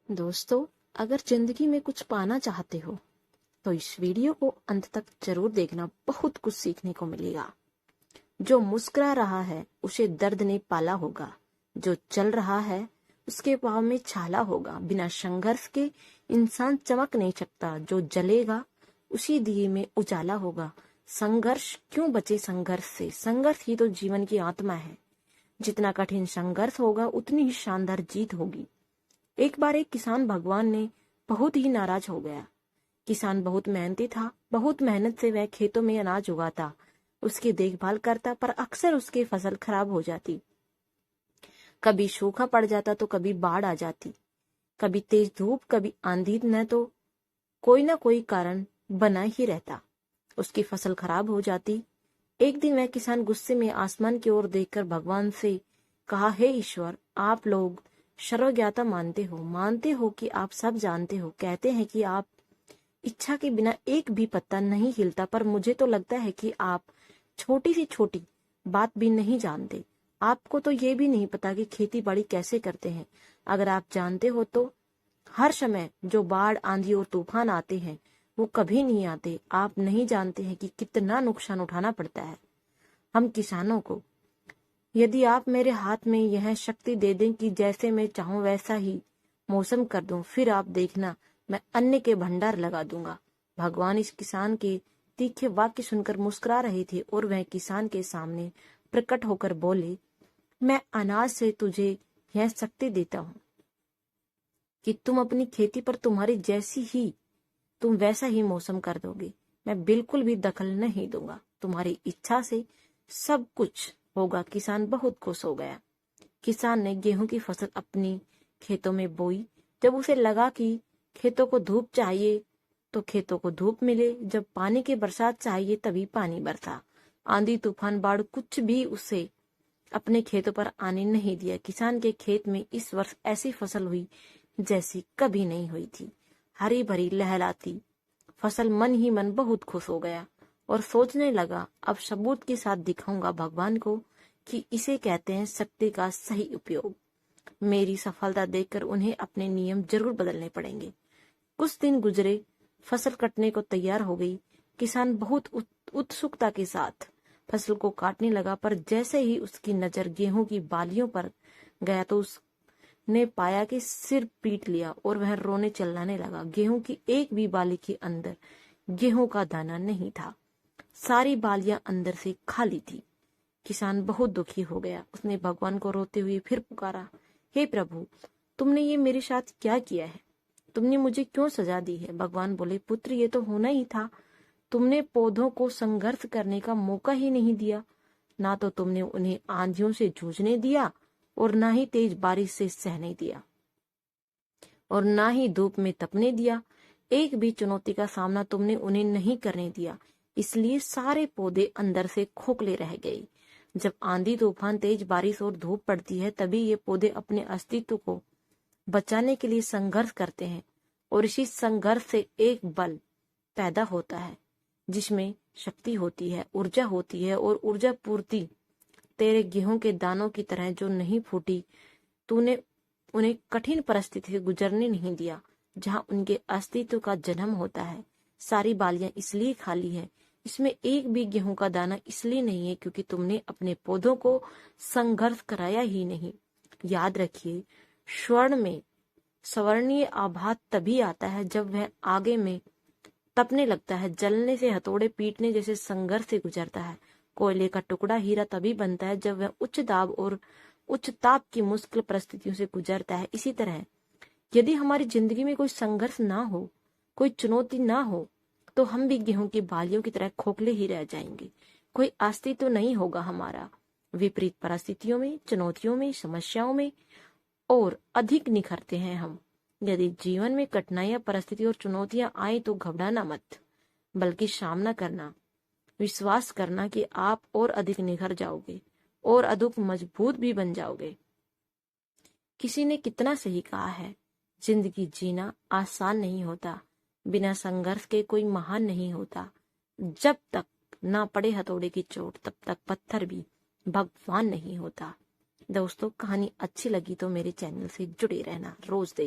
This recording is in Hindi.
दोस्तों, अगर जिंदगी में कुछ पाना चाहते हो तो इस वीडियो को अंत तक जरूर देखना। बहुत कुछ सीखने को मिलेगा। जो मुस्कुरा रहा है उसे दर्द ने पाला होगा। जो चल रहा है उसके पाँव में छाला होगा। बिना संघर्ष के इंसान चमक नहीं सकता। जो जलेगा उसी दिए में उजाला होगा। संघर्ष क्यों बचे संघर्ष से? संघर्ष ही तो जीवन की आत्मा है। जितना कठिन संघर्ष होगा उतनी ही शानदार जीत होगी। एक बार एक किसान भगवान ने बहुत ही नाराज हो गया। किसान बहुत मेहनती था। बहुत मेहनत से वह खेतों में अनाज उगाता, उसकी देखभाल करता, पर अक्सर उसकी फसल खराब हो जाती। कभी सूखा पड़ जाता तो कभी बाढ़ आ जाती, कभी तेज धूप, कभी आंधी, न तो कोई ना कोई कारण बना ही रहता। उसकी फसल खराब हो जाती। एक दिन वह किसान गुस्से में आसमान की ओर देखकर भगवान से कहा, हे ईश्वर, आप लोग सर्वज्ञता मानते हो कि आप सब जानते हो। कहते हैं कि आप इच्छा के बिना एक भी पत्ता नहीं हिलता, पर मुझे तो लगता है कि आप छोटी सी छोटी बात भी नहीं जानते। आपको तो ये भी नहीं पता कि खेती बाड़ी कैसे करते हैं। अगर आप जानते हो तो हर समय जो बाढ़, आंधी और तूफान आते हैं वो कभी नहीं आते। आप नहीं जानते हैं कि कितना नुकसान उठाना पड़ता है हम किसानों को। यदि आप मेरे हाथ में यह शक्ति दे दें कि जैसे मैं चाहूं वैसा ही मौसम कर दूं, फिर आप देखना, मैं अन्न के भंडार लगा दूंगा। भगवान इस किसान के तीखे वाक्य सुनकर मुस्कुरा रहे थे और वह किसान के सामने प्रकट होकर बोले, मैं अनाज से तुझे यह शक्ति देता हूँ कि तुम अपनी खेती पर तुम वैसा ही मौसम कर दोगे। मैं बिल्कुल भी दखल नहीं दूंगा। तुम्हारी इच्छा से सब कुछ होगा। किसान बहुत खुश हो गया। किसान ने गेहूं की फसल अपनी खेतों में बोई। जब उसे लगा कि खेतों को धूप चाहिए तो खेतों को धूप मिले, जब पानी की बरसात चाहिए तभी पानी बरसा। आंधी, तूफान, बाढ़ कुछ भी उसे अपने खेतों पर आने नहीं दिया। किसान के खेत में इस वर्ष ऐसी फसल हुई जैसी कभी नहीं हुई थी। हरी भरी लहराती फसल। मन ही मन बहुत खुश हो गया और सोचने लगा, अब सबूत के साथ दिखाऊंगा भगवान को कि इसे कहते हैं शक्ति का सही उपयोग। मेरी सफलता देखकर उन्हें अपने नियम जरूर बदलने पड़ेंगे। कुछ दिन गुजरे, फसल कटने को तैयार हो गई। किसान बहुत उत्सुकता के साथ फसल को काटने लगा, पर जैसे ही उसकी नजर गेहूं की बालियों पर गया तो उसने पाया कि सिर पीट लिया और वह रोने चिल्लाने लगा। गेहूं की एक भी बाली के अंदर गेहूं का दाना नहीं था। सारी बालियां अंदर से खाली थी। किसान बहुत दुखी हो गया। उसने भगवान को रोते हुए फिर पुकारा, हे प्रभु, तुमने ये मेरे साथ क्या किया है? तुमने मुझे क्यों सजा दी है? भगवान बोले, पुत्र, ये तो होना ही था। तुमने पौधों को संघर्ष करने का मौका ही नहीं दिया। ना तो तुमने उन्हें आंधियों से जूझने दिया और ना ही तेज बारिश से सहने दिया और ना ही धूप में तपने दिया। एक भी चुनौती का सामना तुमने उन्हें नहीं करने दिया। इसलिए सारे पौधे अंदर से खोखले रह गए। जब आंधी, तूफान, तेज बारिश और धूप पड़ती है तभी ये पौधे अपने अस्तित्व को बचाने के लिए संघर्ष करते हैं और इसी संघर्ष से एक बल पैदा होता है जिसमें शक्ति होती है, ऊर्जा होती है। और ऊर्जा पूर्ति तेरे गेहूं के दानों की तरह जो नहीं फूटी। तूने उन्हें कठिन परिस्थिति से गुजरने नहीं दिया जहां उनके अस्तित्व का जन्म होता है। सारी बालियां इसलिए खाली है, इसमें एक भी गेहूं का दाना इसलिए नहीं है क्योंकि तुमने अपने पौधों को संघर्ष कराया ही नहीं। याद रखिए, स्वर्ण में स्वर्णीय आभात तभी आता है जब वह आगे में तपने लगता है, जलने से हथौड़े पीटने जैसे संघर्ष से गुजरता है। कोयले का टुकड़ा हीरा तभी बनता है जब वह उच्च दाब और उच्च ताप की मुश्किल परिस्थितियों से गुजरता है। इसी तरह यदि हमारी जिंदगी में कोई संघर्ष ना हो, कोई चुनौती ना हो, तो हम भी गेहूं की बालियों की तरह खोखले ही रह जाएंगे। कोई अस्तित्व नहीं होगा हमारा। विपरीत परिस्थितियों में, चुनौतियों में, समस्याओं में और अधिक निखरते हैं हम। यदि जीवन में कठिनाइयां, परिस्थिति और चुनौतियां आए तो घबराना मत, बल्कि सामना करना, विश्वास करना कि आप और अधिक निखर जाओगे और अधिक मजबूत भी बन जाओगे। किसी ने कितना सही कहा है, जिंदगी जीना आसान नहीं होता। बिना संघर्ष के कोई महान नहीं होता। जब तक ना पड़े हथौड़े की चोट तब तक पत्थर भी भगवान नहीं होता। दोस्तों, कहानी अच्छी लगी तो मेरे चैनल से जुड़े रहना। रोज देख